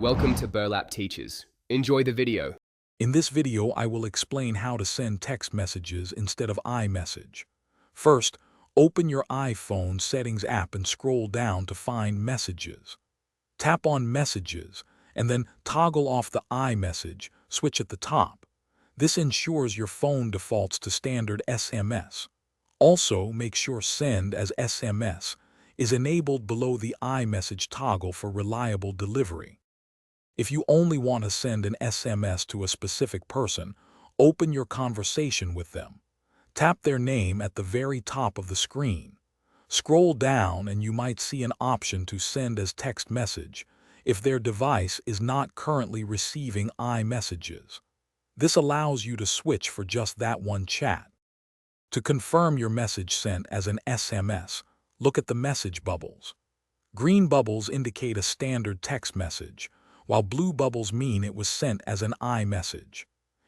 Welcome to Burlap Teachers. Enjoy the video. In this video, I will explain how to send text messages instead of iMessage. First, open your iPhone Settings app and scroll down to find Messages. Tap on Messages, and then toggle off the iMessage switch at the top. This ensures your phone defaults to standard SMS. Also, make sure Send as SMS is enabled below the iMessage toggle for reliable delivery. If you only want to send an SMS to a specific person, open your conversation with them. Tap their name at the very top of the screen. Scroll down and you might see an option to send as text message if their device is not currently receiving iMessages. This allows you to switch for just that one chat. To confirm your message sent as an SMS, look at the message bubbles. Green bubbles indicate a standard text message, while blue bubbles mean it was sent as an iMessage.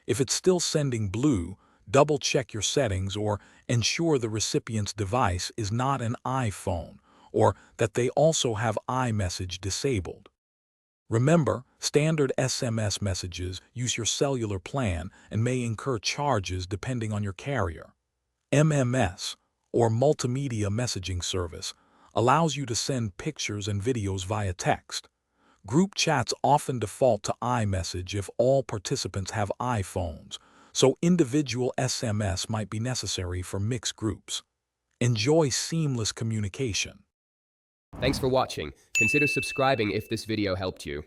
If it's still sending blue, double-check your settings or ensure the recipient's device is not an iPhone or that they also have iMessage disabled. Remember, standard SMS messages use your cellular plan and may incur charges depending on your carrier. MMS, or Multimedia Messaging Service, allows you to send pictures and videos via text. Group chats often default to iMessage if all participants have iPhones, so individual SMS might be necessary for mixed groups. Enjoy seamless communication. Thanks for watching. Consider subscribing if this video helped you.